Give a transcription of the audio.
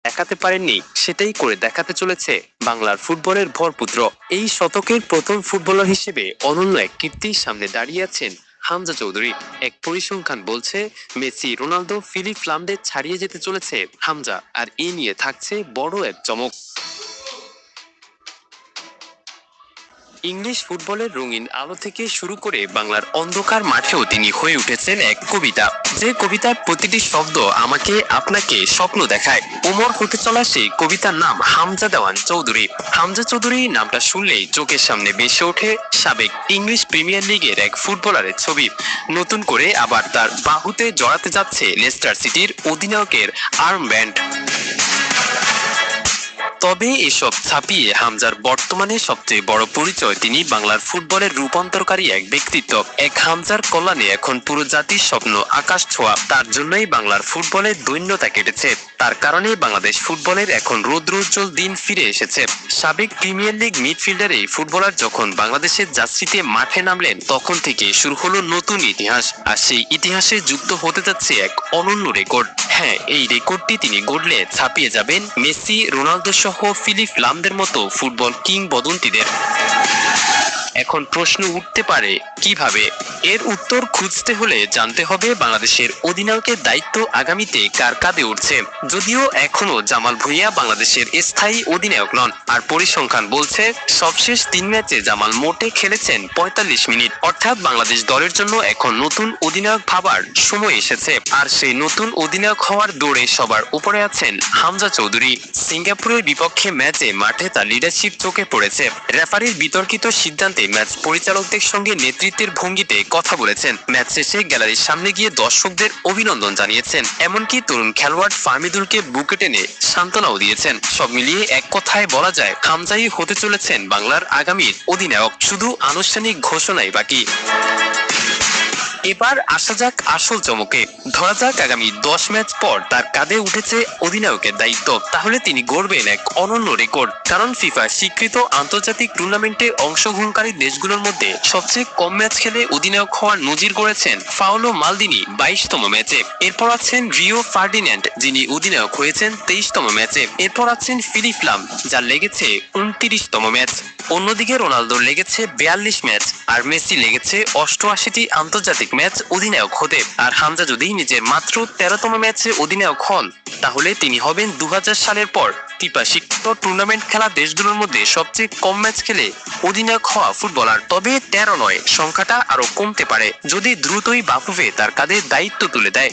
দেখাতে পারেননি সেটাই করে দেখাতে চলেছে বাংলার ফুটবলের ভরপুত্র। এই শতকের প্রথম ফুটবলার হিসেবে অনন্য এক কীর্তির সামনে দাঁড়িয়ে আছেন হামজা চৌধুরী। এক পরিসংখ্যান বলছে মেসি, রোনালদো, ফিলিপ লামদের ছাড়িয়ে যেতে চলেছে হামজা, আর এ নিয়ে থাকছে বড় এক চমক। ইংলিশ ফুটবলের রঙিন আলো থেকে শুরু করে বাংলার অন্ধকার মাঠেও তিনি হয়ে উঠেছেন এক কবিতা, যে কবিতার প্রতিটি শব্দ আমাকে আপনাকে স্বপ্ন দেখায়। ওমর হতে চলা সেই কবিতার নাম হামজা দেওয়ান চৌধুরী। হামজা চৌধুরী নামটা শুনলেই চোখের সামনে ভেসে ওঠে সাবেক ইংলিশ প্রিমিয়ার লিগের এক ফুটবলারের ছবি। নতুন করে আবার তার বাহুতে জড়াতে যাচ্ছে লেস্টার সিটির অধিনায়কের আর্মব্যান্ড। তবে এসব ছাপিয়ে হামজার বর্তমানে সবচেয়ে বড় পরিচয় তিনি বাংলার ফুটবলের রূপান্তরকারী এক ব্যক্তিত্ব। এক হামজার কল্যাণে এখন পুরো জাতির স্বপ্ন আকাশ ছোঁয়া। তার জন্যই বাংলার ফুটবলের দৈন্যতা কেটেছে, তার কারণে বাংলাদেশ ফুটবলের এখন রৌদ্রোজ্জ্বল দিন ফিরে এসেছে। সাবেক প্রিমিয়ার লিগ মিডফিল্ডার এই ফুটবলার যখন বাংলাদেশের জার্সিতে মাঠে নামলেন তখন থেকে শুরু হলো নতুন ইতিহাস, আর সেই ইতিহাসে যুক্ত হতে যাচ্ছে এক অনন্য রেকর্ড। হ্যাঁ, এই রেকর্ডটি তিনি গড়লে ছাপিয়ে যাবেন মেসি, রোনালদো সহ ফিলিপ লামদের মতো ফুটবল কিংবদন্তিদের। এখন প্রশ্ন উঠতে পারে কিভাবে? এর উত্তর খুঁজতে হলে জানতে হবে বাংলাদেশের অধিনায়কের দায়িত্ব আগামীতে কার কাঁধে উঠছে। যদিও এখনো জামাল ভুঁইয়া বাংলাদেশের স্থায়ী অধিনায়ক নন, আর পরিসংখ্যান বলছে সবশেষ 3 ম্যাচে জামাল মোটে খেলেছেন 45 মিনিট। অর্থাৎ বাংলাদেশ দলের জন্য এখন নতুন অধিনায়ক ভাবার সময় এসেছে, আর সেই নতুন অধিনায়ক হওয়ার দৌড়ে সবার উপরে আছেন হামজা চৌধুরী। সিঙ্গাপুরের বিপক্ষে ম্যাচে মাঠে তার লিডারশিপ চোখে পড়েছে। রেফারির বিতর্কিত সিদ্ধান্তে ম্যাচ পরিচালকদের সঙ্গে নেতৃত্বের ভঙ্গিতে কথা বলেছেন। ম্যাচ শেষে গ্যালারির সামনে গিয়ে দর্শকদের অভিনন্দন জানিয়েছেন, এমনকি তরুণ খেলোয়াড় ফাহমিদুলকে বুকে টেনে সান্ত্বনাও দিয়েছেন। সব মিলিয়ে এক কথায় বলা যায় হামজাই হতে চলেছেন বাংলার আগামীর অধিনায়ক। শুধু আনুষ্ঠানিক ঘোষণাই বাকি। এবার আসা যাক আসল চমকে। ধরা যাক আগামী 10 ম্যাচ পর তার কাঁধে উঠেছে অধিনায়কের দায়িত্ব, তাহলে তিনি গড়বেন এক অনন্য রেকর্ড। কারণ ফিফা স্বীকৃত আন্তর্জাতিক টুর্নামেন্টে অংশগ্রহণকারী দেশগুলোর মধ্যে সবচেয়ে কম ম্যাচ খেলে অধিনায়ক হওয়ার নজির গড়েছেন পাওলো মালদিনি 22তম ম্যাচে। এরপর আছেন রিও ফার্ডিন্যান্ড, যিনি অধিনায়ক হয়েছেন 23তম ম্যাচে। এরপর আছেন ফিলিপ লাম, যার লেগেছে 29তম ম্যাচ। অন্যদিকে রোনালদোর লেগেছে 42 ম্যাচ, আর মেসি লেগেছে 88টি আন্তর্জাতিক ম্যাচ অধিনায়ক হতে। আর হামজা যদি নিজের মাত্র 13তম ম্যাচে অধিনায়ক হন, তাহলে তিনি হবেন 2000 সালের পর ফিফা স্বীকৃত টুর্নামেন্ট খেলা দেশগুলোর মধ্যে সবচেয়ে কম ম্যাচ খেলে অধিনায়ক হওয়া ফুটবলার। তবে 13 নয়, সংখ্যাটা আরো কমতে পারে যদি দ্রুতই বাফুফে তার কাঁধে দায়িত্ব তুলে দেয়।